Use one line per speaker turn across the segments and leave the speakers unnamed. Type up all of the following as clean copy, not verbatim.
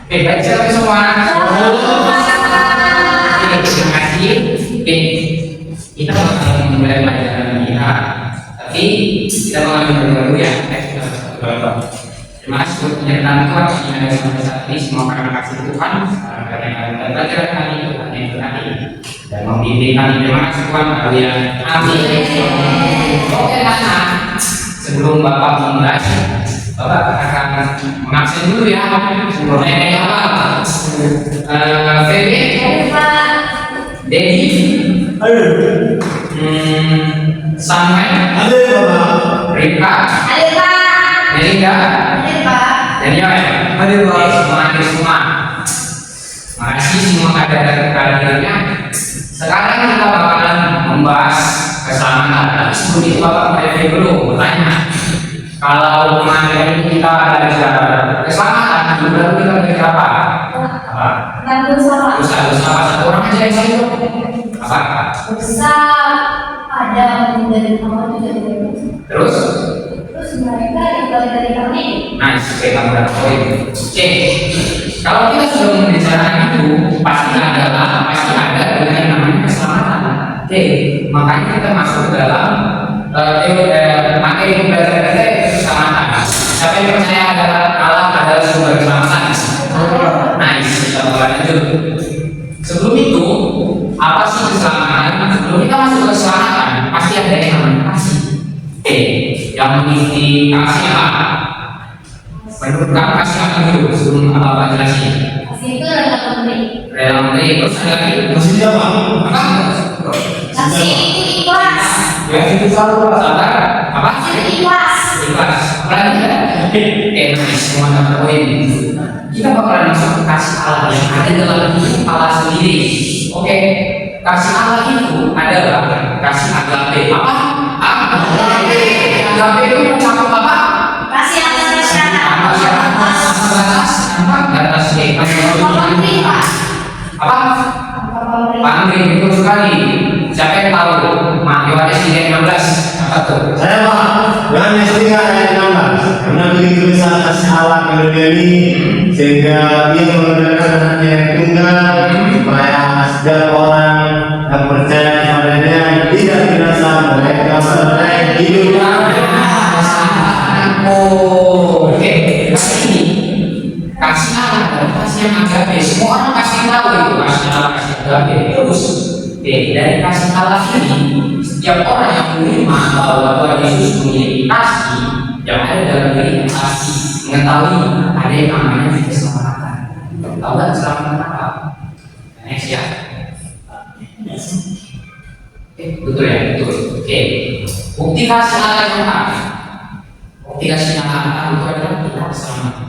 Oke, baik siapa semua? Oke, terima kasih. Oke, kita akan mulai pelajaran kita. Tapi kita mengambil dulu ya. Terima kasih untuk penyertaan Tuhan yang ada sampai saat ini. Semua karena kasih Tuhan, karena kalian belajar kami Tuhan yang berkati dan membimbing kami. Terima kasih Tuhan. Haleluya. Amin. Oke, Nana. Sebelum Bapak memulai, Bapak akan mengabsen dulu ya. Sebelumnya apa? Feby, Dedi, Sampai, Rika, Melinda, Daniel, semua. Makasih semua kehadirannya. Sekarang kita bakalan membahas keselamatan. Tapi sebelum itu Bapak mulai dulu bertanya. Kalau kemarin ini kita belajar keselamatan, baru kita belajar apa? Dosa satu orang aja yang saya apa?
Dosa ada dari kamar juga.
Terus
mereka dibalik dari kami.
Nice, oke, kamu dapat poin. Oke, kalau kita sudah membicarakan itu, pasti ada dengan yang namanya keselamatan. Oke, makanya kita masuk ke dalam materi pembelajaran kita keselamatan. Siapa yang percaya Allah adalah sumber keselamatan? Nice, kita mulai lanjut. Sebelum itu, apa sih keselamatan? Sebelum kita masuk ke keselamatan, pasti ada yang namanya kasih. Oke, yang mengisi kasih apa? Menurut kamu kasih apa dulu sebelum apa jelasin?
Kasih itu rela memberi.
Rela memberi, terus ada lagi?
Kasih apa?
Apa?
Kasih itu ikhlas.
Ya itu selalu sabar. Apa?
Kasih itu ikhlas.
Ikhlas. Apalagi ada? Nice, semua dapat poin. Kita bakalan masuk ke kasih Allah yang ada dalam hidup Allah sendiri. Oke, kasih Allah itu adalah kasih agape. Apa? Agape itu mencakup apa?
Kasih atas masyarakat.
Batas apa? Pamrih, betul sekali. Siapa yang tahu? Yohanes 3:16 apa tuh?
Saya Pak, Yohanes 3:16. Karena begitu besar kasih Allah ke dunia ini, sehingga Dia memberikan anaknya yang tunggal, supaya setiap orang yang percaya kepadanya tidak binasa, mereka beroleh hidup yang
Oke, kasih ini kasih Allah adalah kasih yang agape. Semua orang kasih tahu itu kasih Allah, kasih agape. Terus, dari kasih Allah ini, setiap orang yang menerima bahwa Tuhan Yesus memiliki kasih yang ada dalam dirinya, pasti mengetahui ada yang namanya keselamatan. Tahu nggak keselamatan apa? Next ya. Betul ya, betul. Oke, bukti kasih Allah yang apa? Bukti kasih Allah itu adalah kita keselamatan.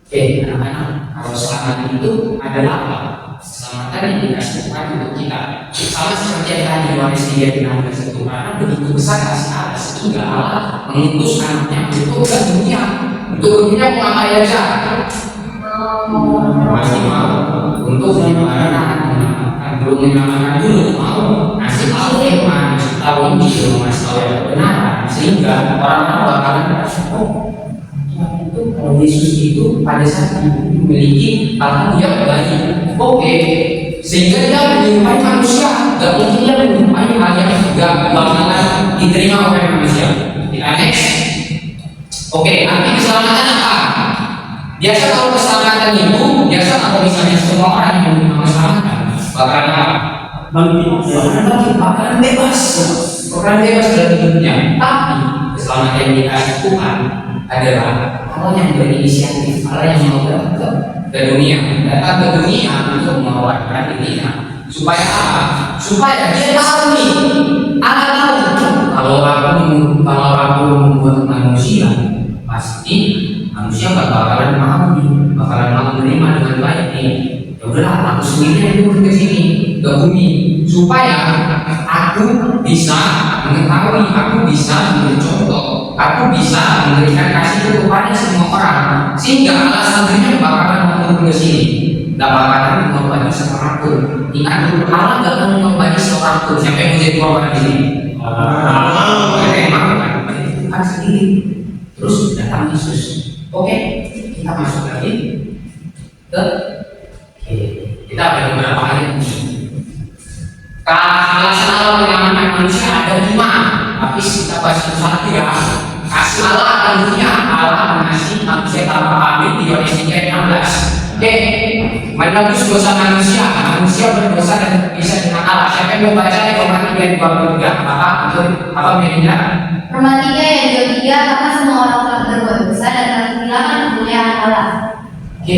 Oke, anak-anak, kalau selamat itu adalah apa? Keselamatan yang dikasih Tuhan untuk kita. Sama seperti yang tadi Yohanes 3:16 itu, karena begitu besar kasih Allah sehingga Allah mengutus anaknya untuk ke dunia. Untuk dunia mau ngapain aja? Pasti mau. Untuk menyelamatkan, belum menyelamatkan dulu mau. Ngasih tahu firman, tahu Injil, ngasih tahu yang benar, sehingga orang-orang bakalan kalau Yesus itu pada saat memiliki hal yang baik, oke, sehingga dia menyukai manusia, gak mungkin dia menyukai hal yang gak bakalan diterima oleh manusia. Kita next. Oke, arti keselamatan apa? Biasa kalau keselamatan itu, biasa kalau misalnya semua orang yang menerima keselamatan bakalan apa? Bakalan bebas dari hidupnya. Tapi keselamatan yang dikasih Tuhan adalah Allah yang berinisiatif, Allah yang mau datang ke dunia untuk mewawarkan dirinya. Supaya apa? Supaya dia tahu nih, Allah tahu kalau aku membuat manusia, pasti manusia bakalan mau menerima dengan baik nih. Ya udahlah, aku sendiri yang turun ke sini ke bumi supaya aku bisa mengetahui, aku bisa mencontoh, aku bisa memberikan kasih kepada semua orang, sehingga Allah sendiri bakalan turun ke sini, gak bakalan mengorbankan seorang pun. Ingat, Allah gak akan mengorbankan seorang pun. Siapa yang menjadi korban di sini? Allah. Tuhan sendiri. Terus datang Yesus. Oke, kita masuk lagi ke kita ada beberapa ayat nih. Alasan Allah menyelamatkan manusia ada 5, tapi kita bahas satu ya. Kasih Allah akan dunia, Allah mengasihi manusia tanpa pamit di Yohanes 3:16. Oke, menebus dosa manusia, manusia berdosa dan terpisah dengan Allah. Siapa yang membaca di Roma 3:23? Apa media?
Roma 3 ayat 23, karena semua orang telah berbuat dosa dan telah kehilangan kemuliaan Allah.
Oke,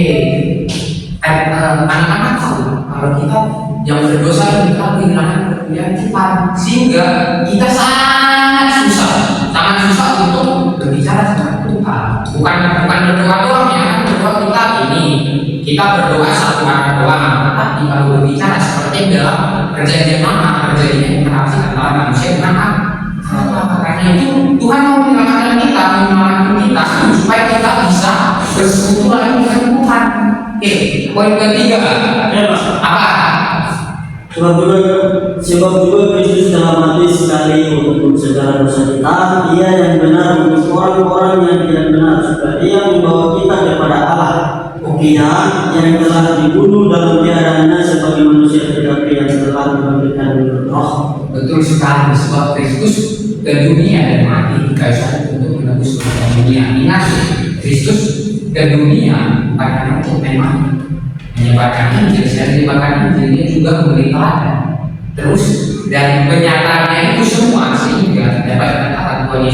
anak-anak tahu kalau kita yang berdosa dan kita kehilangan kemuliaan Tuhan, sehingga kita sangat susah untuk berbicara dengan Tuhan. Bukan berdoa doang ya, berdoa kita ini. Kita berdoa satu kali doang, tapi kalau berbicara seperti dalam perjanjian lama, perjanjian interaksi antara manusia dengan Allah. Karena itu Tuhan mau menyelamatkan kita, supaya kita bisa bersekutu lagi dengan Tuhan. Oke, poin ketiga apa?
Sebab juga Kristus telah mati sekali untuk segala dosa kita, Ia yang benar untuk orang-orang yang tidak benar, supaya Ia membawa kita kepada Allah. Ia yang telah dibunuh dalam tiadaannya sebagai manusia tetapi yang telah memberikan roh.
Betul sekali, sebab Kristus ke dunia dan mati di kayu salib untuk menebus dosa dunia. Ingat, Kristus ke dunia bukan untuk memang menyebarkan Injil, dan menyebarkan Injil dia juga memberi teladan. Terus dari kenyataannya itu semua sehingga dapat dikatakan Tuhan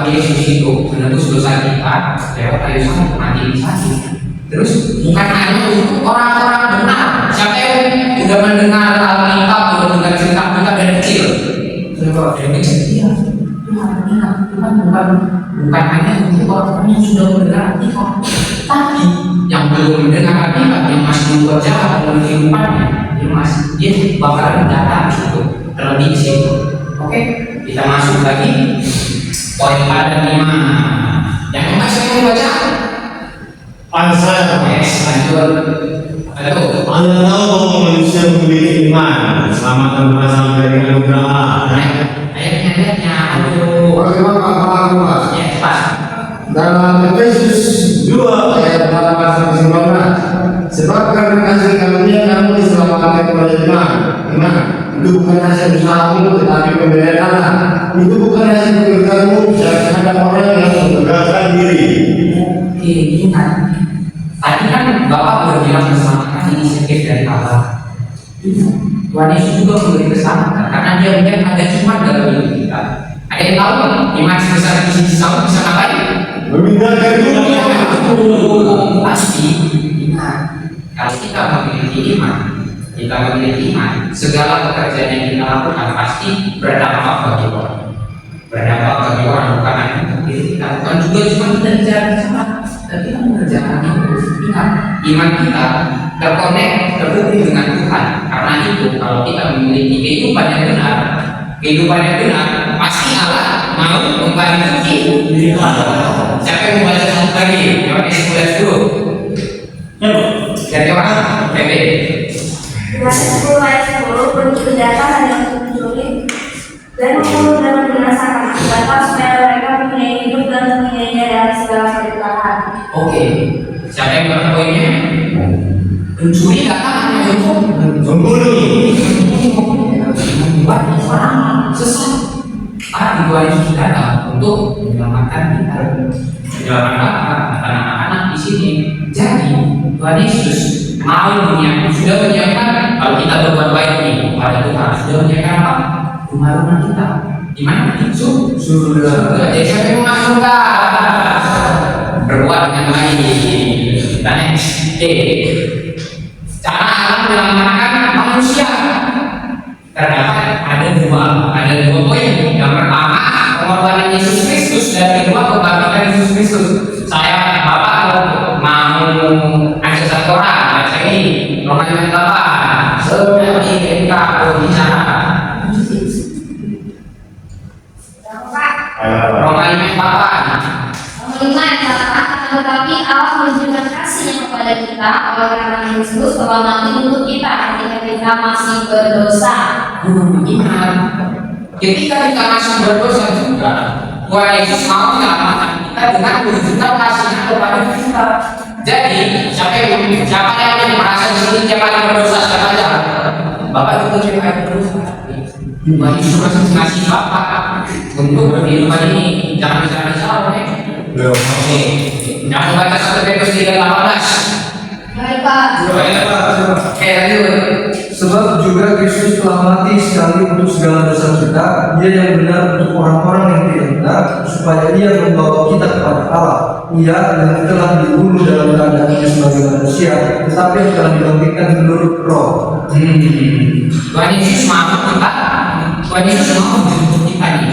Yesus itu menebus dosa kita lewat kayu salib, mati di salib. Terus bukan hanya untuk orang-orang benar. Siapa yang sudah mendengar Alkitab, sudah mendengar cerita kita dari kecil? Kalau dari kecil dia Tuhan bukan hanya untuk orang-orang yang sudah mendengar Alkitab, tapi yang belum mendengar Alkitab, yang masih bekerja dalam kehidupannya, dia bakalan datang situ, terlebih di situ. Oke, kita masuk lagi poin pada 5. Yang masih mau baca?
Saya
Lanjut. Aduh.
Anda tahu bahwa manusia memiliki iman, selamat berasal dari anugerah Allah.
Ayatnya. Aduh.
Bagaimana Mas?
Ya, Pak.
Dalam Efesus 2 ayat 18-19, sebab karena kasih karunia kamu diselamatkan kepada iman. Itu bukan hasil usahamu tetapi pemberian Allah. Itu bukan hasil pekerjaanmu dan ada orang yang memegahkan diri.
Oke, ingat. Tadi kan Bapak berbilang keselamatan inisiatif dari Allah. Tuhan Yesus juga memberi keselamatan karena Dia melihat ada iman dalam hidup kita. Ada yang tahu kan? Iman sebesar biji sawi bisa ngapain?
Memindahkan dunia.
Pasti ingat. Kalau kita memiliki iman, segala pekerjaan yang kita lakukan pasti berdampak bagi orang. Berdampak bagi orang, bukan hanya untuk diri kita, bukan juga cuma kita bicara sama, tapi kita mengerjakan itu. Ingat, iman kita terhubung dengan Tuhan. Karena itu, kalau kita memiliki kehidupan yang benar, pasti Allah mau membantu kita. Siapa yang membaca satu lagi? Yohanes 11 dulu. Dari orang PB.
Yohanes 10 ayat 10, begitu datang ada yang mencuri dan membunuh dan membinasakan Bapa supaya mereka mempunyai hidup dan mempunyainya dari segala perbuatan.
Oke, siapa yang berapa poinnya? Pencuri datang hanya untuk
Membunuh.
membuat orang sesat. Tapi Tuhan Yesus datang untuk menyelamatkan kita, menyelamatkan anak-anak di sini. Jadi Tuhan Yesus mau sudah menyiapkan, kalau kita berbuat baik nih pada Tuhan, sudah menyiapkan apa? Rumah-rumah kita. Di mana? Surga. Jadi siapa yang mau masuk surga? Berbuat dengan baik. Kita next. Cara Allah menyelamatkan manusia terdapat ada dua poin. Yang pertama, pengorbanan Yesus Kristus, dan kedua, kebangkitan Yesus Kristus. Bapak mau ajak satu orang baca ini Roma 8 seperti kita berbicara Roma 8.
Tetapi Allah menunjukkan kasih-Nya kepada kita oleh karena Kristus telah mati untuk kita ketika kita masih berdosa.
Ingat, ketika kita masih berdosa juga, Tuhan Yesus mau menyelamatkan kita dengan menunjukkan kasih-Nya kepada kita. Jadi siapa yang merasa diri dia paling berdosa saja, Bapak itu yang paling berdosa. Tuhan Yesus ngasih Bapak untuk kehidupan ini. Jangan bicara salah, oke? Jangan baca 1 Petrus 3:18.
Baik Pak.
Oke, lanjut.
Sebab juga Kristus telah mati sekali untuk segala dosa kita, Dia yang benar untuk orang-orang yang tidak benar, supaya Ia membawa kita kepada Allah. Ia yang telah dibunuh dalam keadaannya sebagai manusia, tetapi yang telah dibangkitkan menurut Roh.
Tuhan Yesus mau kita, Tuhan Yesus mau menjemput kita nih,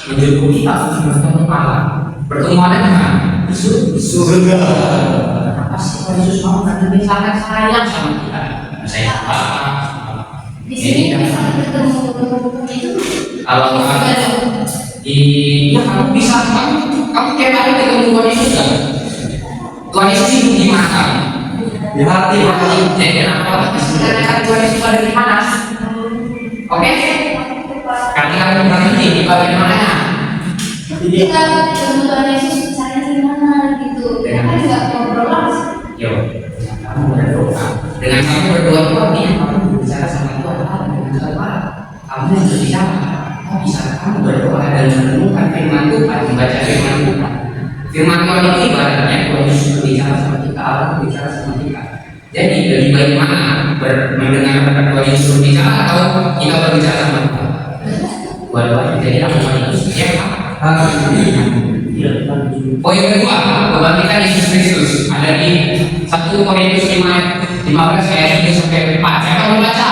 menjemput kita untuk bertemu Allah. Pertemuan dengan
Surga.
Kenapa sih Tuhan Yesus mau? Karena Dia sangat sayang sama kita. Saya
Di sini bisa ketemu itu.
kalau kamu bisa kamu tiap hari ketemu Tuhan Yesus kan? Tuhan Yesus hidup di mana?
Di hati.
Jadi kenapa? Karena Tuhan Yesus ada di mana? Oke? Karena kamu berhenti di bagian mana?
Kita ketemu Tuhan Yesus caranya gimana gitu. Kita kan nggak ngobrol langsung.
Yo, kamu berdoa. Dengan kamu berdoa kamu berbicara sama Tuhan dengan cara kamu berbicara. Kamu bisa kamu berdoa dan menemukan firman Tuhan, membaca firman Tuhan. Firman Tuhan itu ibaratnya Tuhan Yesus berbicara sama kita, Allah berbicara sama kita. Jadi lebih baik mana mendengar Tuhan Yesus berbicara atau kita berbicara sama Tuhan? Dua-duanya. Jadi Tuhan Yesus Poin kedua, kebangkitan Yesus Kristus ada di 1 Korintus 15 ayat 3 sampai 4. Saya akan membaca.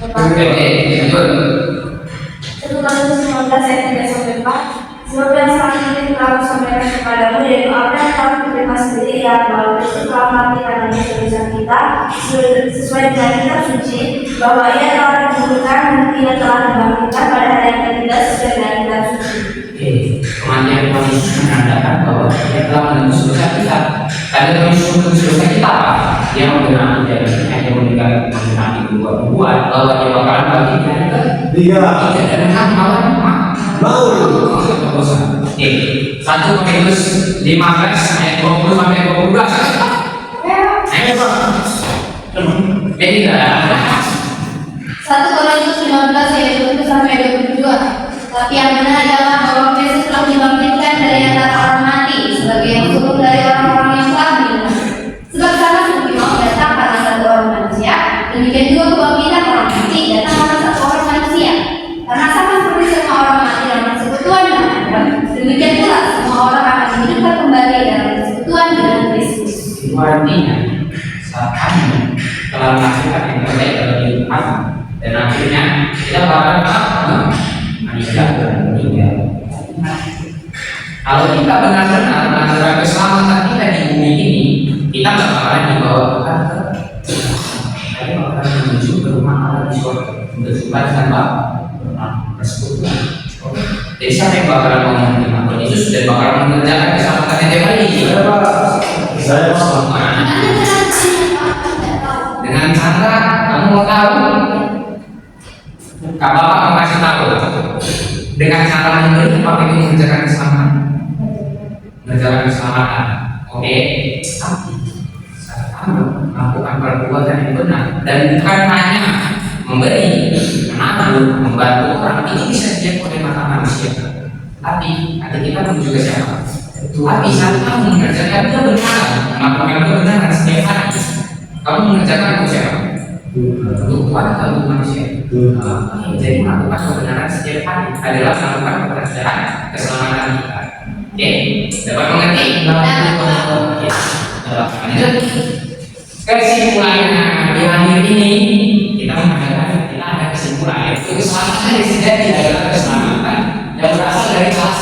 Oke, lanjut.
1 Korintus 15 ayat 3 sampai 4. Sebab yang saat ini telah kusampaikan kepadamu, yaitu apa yang kamu terima sendiri, ya bahwa Kristus telah mati karena dosa kita, sesuai dengan kitab suci, bahwa Ia telah dikuburkan dan Ia telah dibangkitkan pada hari yang ketiga sesuai dengan kitab suci.
Kematian Tuhan Yesus menandakan bahwa Dia telah menembus dosa kita. Karena Tuhan Yesus menembus dosa kita apa? Dia menggunakan jadinya, Dia menggunakan buat bahwa Dia bakalan bangkit dari
Tiga.
dan melawan
Mau.
1 Korintus 15 ayat 20 sampai 22. Jadi
1 Korintus 15 ayat 20 sampai 22. Tapi yang benar adalah bahwa Kristus telah dibangkitkan dari antara orang mati sebagai yang sulung dari orang-orang yang telah meninggal. Sebab sama seperti maut datang karena satu orang manusia, demikian juga kebangkitan orang mati datang karena satu orang manusia. Karena sama seperti semua orang mati dalam persekutuan dengan Adam, demikian pula semua orang akan dihidupkan kembali dalam persekutuan dengan Kristus.
itu artinya saat kami telah melakukan yang terbaik dalam hidup kami dan akhirnya kita bakalan meninggal. Kalau kita benar-benar melakukan keselamatan kita di bumi ini, kita nggak bakalan dibawa ke kantor. Kita bakalan menuju ke rumah Allah di surga, berjumpa dengan Bapa, persekutuan. Jadi siapa yang bakalan mau menerima Tuhan Yesus dan bakalan mengerjakan keselamatan yang terbaik?
Saya mau.
Dengan cara kamu mau tahu, Kak Bapak mau kasih tahu dengan cara memberi apa itu mengerjakan keselamatan, mengerjakan keselamatan. Oke, tapi saat kamu melakukan perbuatan yang benar dan bukan hanya memberi, menabur, membantu orang, ini bisa jadi oleh mata manusia. Tapi nanti kita menuju ke siapa? Tapi saat kamu mengerjakan kebenaran, melakukan kebenaran setiap hari, kamu mengerjakan untuk siapa? Untuk Tuhan atau untuk manusia? Jadi melakukan kebenaran setiap hari adalah melakukan pekerjaan keselamatan kita. Oke, dapat mengerti? Oke, lanjut. Kesimpulannya di akhir ini kita mengatakan kita ada kesimpulan yaitu keselamatan yang sejati adalah keselamatan yang berasal dari Allah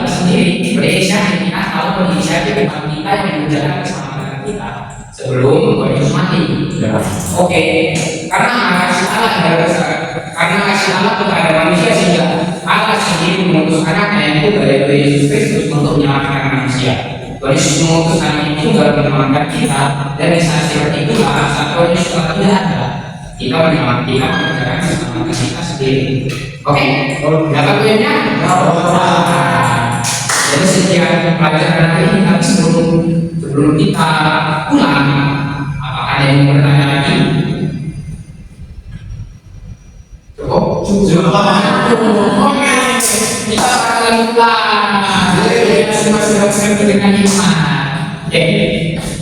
sendiri berinisiatif kita atau berinisiatif bukan kita yang menjaga keselamatan kita sebelum Tuhan Yesus mati. Oke, karena kasih Allah kepada manusia sehingga Allah sendiri mengutus anaknya itu dari Yesus Kristus untuk menyelamatkan manusia. Tuhan Yesus mengutus anaknya itu juga menyelamatkan kita dan di saat seperti itulah saat Tuhan Yesus telah tidak ada kita mengerjakan keselamatan kita sendiri. Oke, dapat poinnya? Jadi setiap pelajaran hari ini, tapi sebelum kita pulang, apakah ada yang mau bertanya lagi? Cukup? Oke, kita akan pulang. Masing-masing dengan iman. Oke,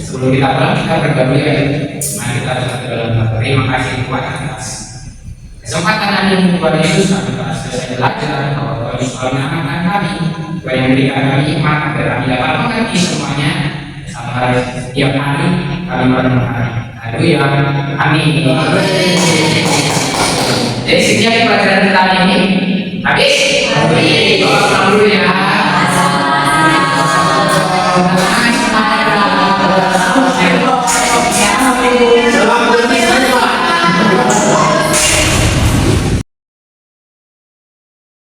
sebelum kita pulang kita berdoa ya. Mari kita berdoa. Terima kasih Tuhan atas kesempatan hari ini Tuhan Yesus, kami telah selesai belajar bahwa Tuhan Yesus selalu mengamankan kami, Tuhan yang memberikan kami hikmat agar kami dapat mengerti semuanya sampai tiap hari kami merenungkan. Haleluya, amin. Jadi sekian pelajaran kita hari ini. Habis? Habis. Alhamdulillah.